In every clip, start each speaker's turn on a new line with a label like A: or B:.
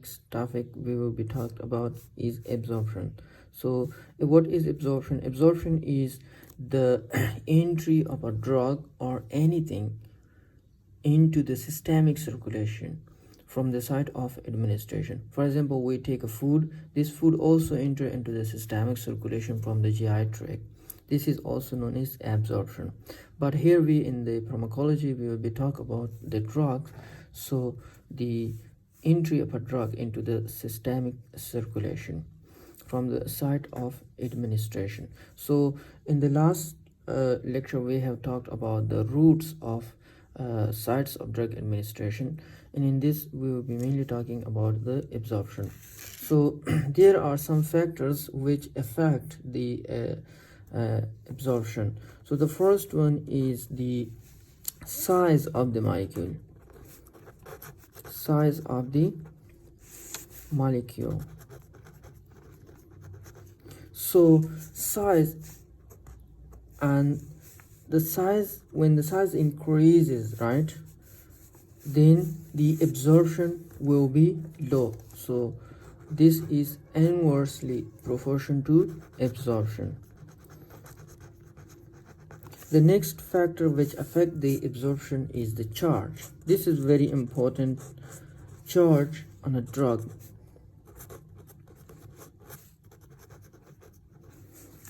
A: Next topic we will be talked about is absorption. So what is absorption? Absorption is the entry of a drug or anything into the systemic circulation from the site of administration. For example, we take a food. This food also enter into the systemic circulation from the GI tract. This is also known as absorption. But here we in the pharmacology we will be talk about the drugs. So the entry of a drug into the systemic circulation from the site of administration. So in the last lecture we have talked about the routes of sites of drug administration, and in this we will be mainly talking about the absorption. So there are some factors which affect the absorption. So the first one is the size of the molecule. Size of the molecule. So size, and the size, when the size increases, right, then the absorption will be low. So this is inversely proportional to absorption. The next factor which affect the absorption is the charge. This is very important. Charge on a drug.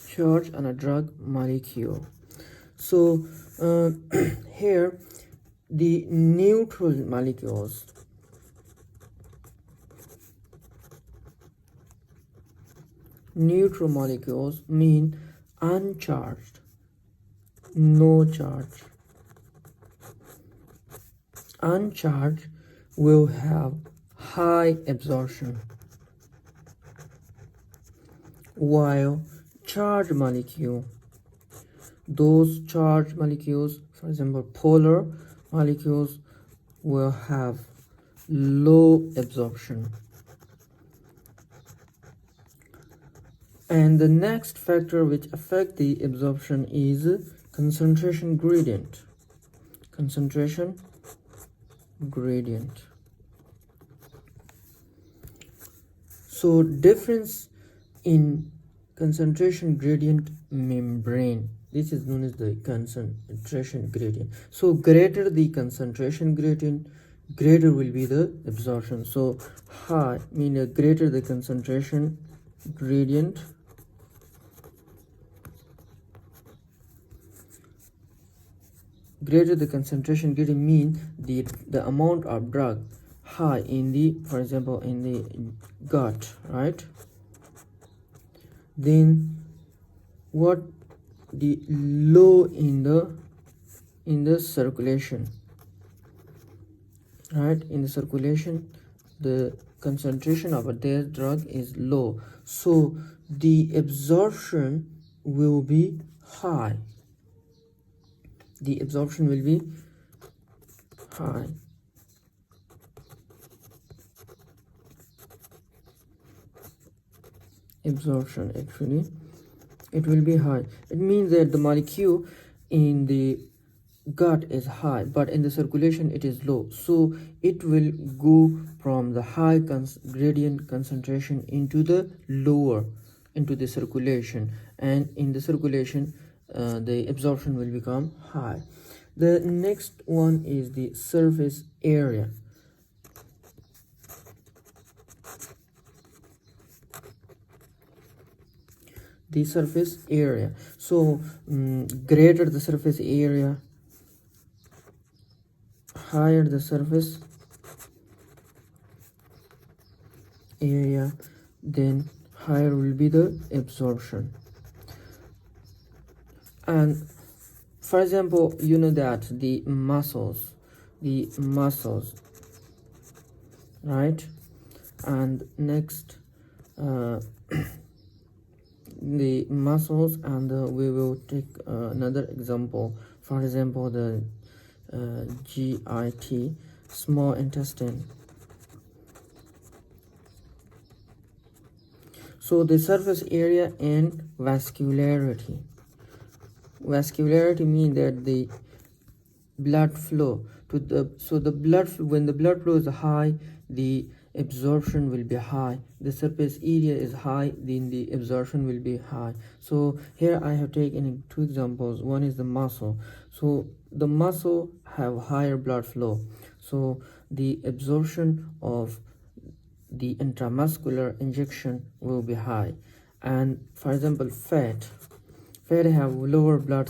A: Charge on a drug molecule. So here the neutral molecules mean uncharged, no charge. Uncharged will have high absorption, while charged molecule, those charged molecules, for example polar molecules, will have low absorption. And the next factor which affect the absorption is concentration gradient. Concentration gradient. So difference in concentration gradient membrane, this is known as the concentration gradient. So greater the concentration gradient, greater will be the absorption. So high means greater the concentration gradient, greater the concentration gradient mean the amount of drug high in the, for example, in the gut, right? Then what the low in the circulation, right? In the circulation the concentration of a drug is low, so the absorption will be high. The absorption will be high. Absorption, actually it will be high. It means that the molecule in the gut is high, but in the circulation it is low, so it will go from the high gradient concentration into the lower, into the circulation, and in the circulation the absorption will become high. The next one is the surface area. The surface area. So greater the surface area, higher the surface area, then higher will be the absorption. And for example, you know that the muscles, right? And next the muscles, and we will take another example. For example, the GIT, small intestine. So the surface area and vascularity. Vascularity means that the blood flow to the, so the blood, when the blood flow is high, the absorption will be high. The surface area is high, then the absorption will be high. So here I have taken two examples. One is the muscle. So the muscle have higher blood flow, so the absorption of the intramuscular injection will be high. And for example, fat have lower blood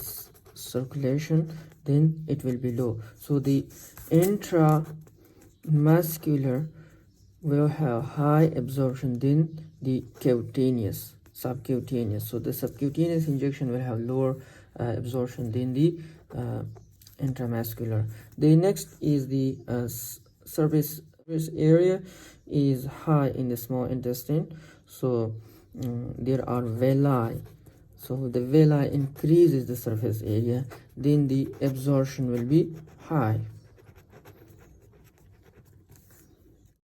A: circulation, then it will be low. So the intramuscular will have high absorption than the subcutaneous. So the subcutaneous injection will have lower absorption than the intramuscular. The next is the surface area is high in the small intestine. So there are villi. So the villi increases the surface area, then the absorption will be high.